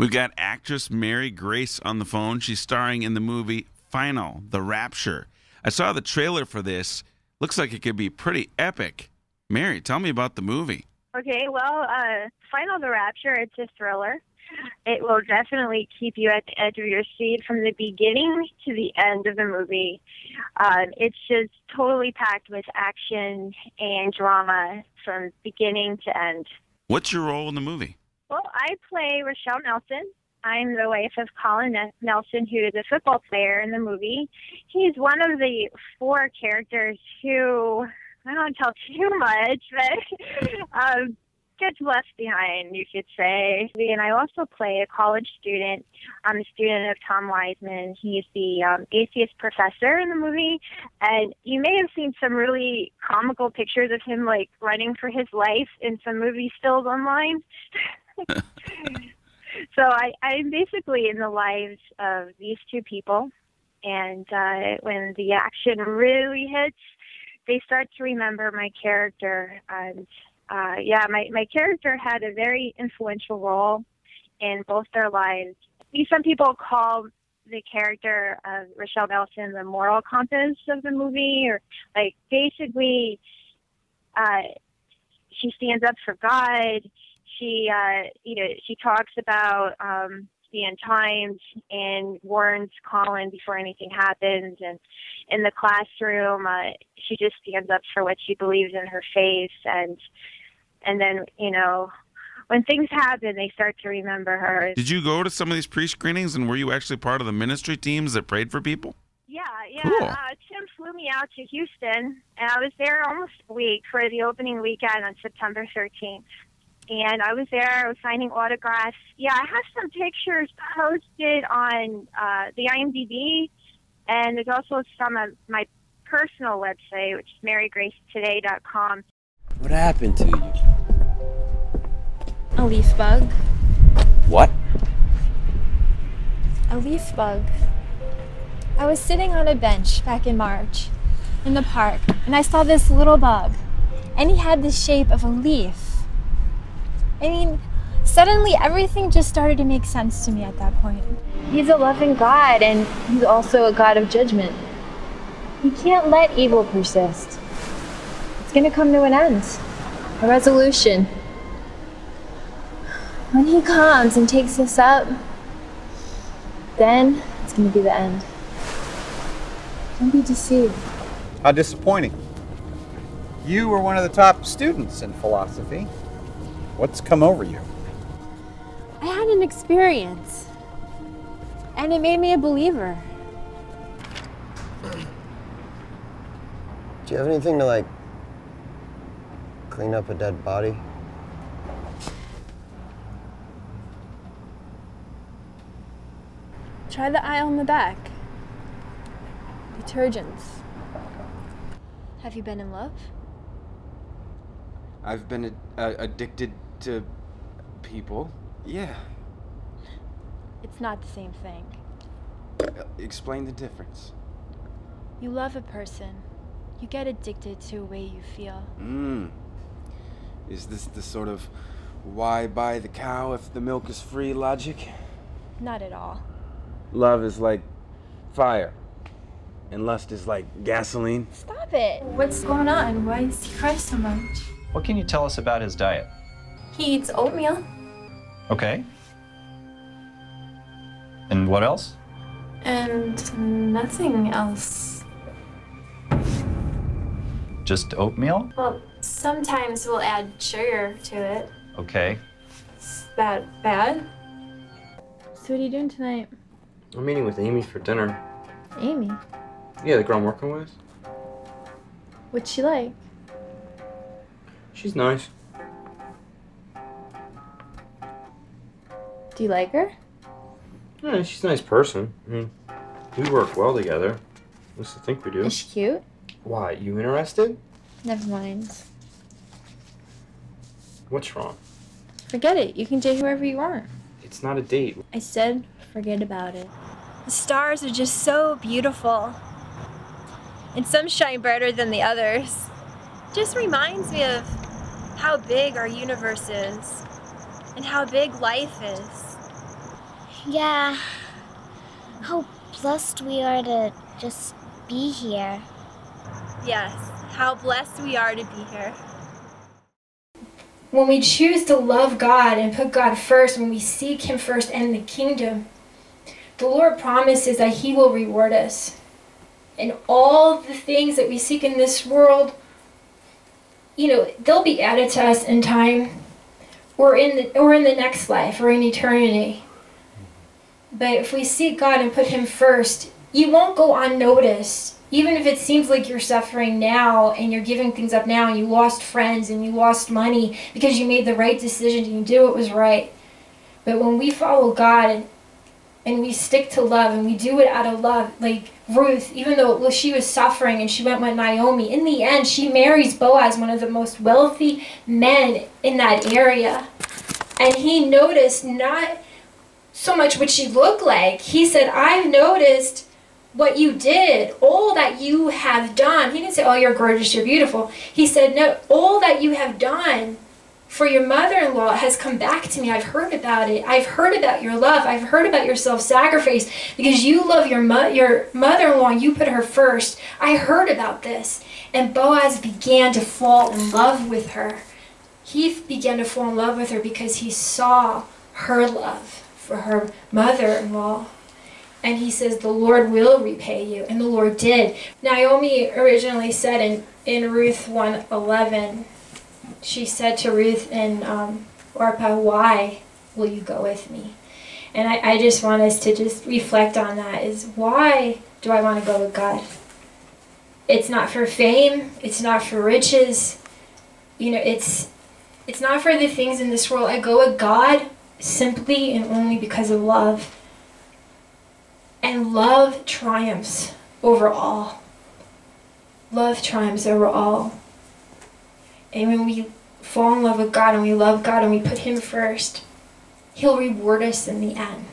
We've got actress Mary Grace on the phone. She's starring in the movie Final, The Rapture. I saw the trailer for this. Looks like it could be pretty epic. Mary, tell me about the movie. Okay, well, Final, The Rapture, it's a thriller. It will definitely keep you at the edge of your seat from the beginning to the end of the movie. It's just totally packed with action and drama from beginning to end. What's your role in the movie? Well, I play Rochelle Nelson. I'm the wife of Colin Nelson, who is a football player in the movie. He's one of the 4 characters who, I don't want to tell too much, but gets left behind, you could say. And I also play a college student. I'm a student of Tom Wiseman. He's the atheist professor in the movie. And you may have seen some really comical pictures of him, like, running for his life in some movie stills online. So I'm basically in the lives of these 2 people, and when the action really hits, they start to remember my character. And my character had a very influential role in both their lives. Some people call the character of Rochelle Nelson the moral compass of the movie, or like basically she stands up for God. She talks about the end times and warns Colin before anything happens. And in the classroom, she just stands up for what she believes in her faith. And then, when things happen, they start to remember her. Did you go to some of these pre-screenings, and were you actually part of the ministry teams that prayed for people? Yeah. Cool. Tim flew me out to Houston, and I was there almost a week for the opening weekend on September 13th. And I was there, I was signing autographs. Yeah, I have some pictures posted on the IMDb, and there's also some on my personal website, which is marygracetoday.com. What happened to you? A leaf bug. What? A leaf bug. I was sitting on a bench back in March in the park, and I saw this little bug, and he had the shape of a leaf. I mean, suddenly everything just started to make sense to me at that point. He's a loving God, and he's also a God of judgment. He can't let evil persist. It's going to come to an end, a resolution. When he comes and takes us up, then it's going to be the end. Don't be deceived. How disappointing. You were one of the top students in philosophy. What's come over you? I had an experience, and it made me a believer. Do you have anything to, like, clean up a dead body? Try the aisle in the back. Detergents. Have you been in love? I've been addicted to people. Yeah. It's not the same thing. Explain the difference. You love a person. You get addicted to a way you feel. Is this the sort of why buy the cow if the milk is free logic? Not at all. Love is like fire, and lust is like gasoline. Stop it! What's going on? Why does he cry so much? What can you tell us about his diet? He eats oatmeal. Okay. And what else? And nothing else. Just oatmeal? Well, sometimes we'll add sugar to it. Okay. Is that bad? So what are you doing tonight? I'm meeting with Amy for dinner. Amy? Yeah, the girl I'm working with. What's she like? She's nice. Do you like her? Yeah, she's a nice person. I mean, we work well together. At least I think we do. Is she cute? Why, you interested? Never mind. What's wrong? Forget it. You can date whoever you want. It's not a date. I said forget about it. The stars are just so beautiful. And some shine brighter than the others. Just reminds me of how big our universe is and how big life is. Yeah. How blessed we are to just be here. Yes, how blessed we are to be here. When we choose to love God and put God first, when we seek Him first and the kingdom, the Lord promises that He will reward us. And all the things that we seek in this world, they'll be added to us in time, or in the next life, or in eternity. But if we seek God and put Him first, you won't go unnoticed. Even if it seems like you're suffering now and you're giving things up now and you lost friends and you lost money because you made the right decision and you did what was right. But when we follow God and we stick to love and we do it out of love, like Ruth, even though she was suffering and she went with Naomi, in the end she marries Boaz, one of the most wealthy men in that area. And he noticed not so much what she looked like. He said, I've noticed what you did, all that you have done. He didn't say, oh, you're gorgeous, you're beautiful. He said, no, all that you have done for your mother-in-law has come back to me. I've heard about it. I've heard about your love. I've heard about your self-sacrifice because you love your mother-in-law and you put her first. I heard about this. And Boaz began to fall in love with her. He began to fall in love with her because he saw her love for her mother-in-law. And he says, the Lord will repay you. And the Lord did. Naomi originally said in Ruth 1:11, she said to Ruth and Orpah, why will you go with me? And I just want us to just reflect on that, is why do I want to go with God? It's not for fame. It's not for riches. It's not for the things in this world. I go with God simply and only because of love. And love triumphs over all. Love triumphs over all. And when we fall in love with God and we love God and we put Him first, He'll reward us in the end.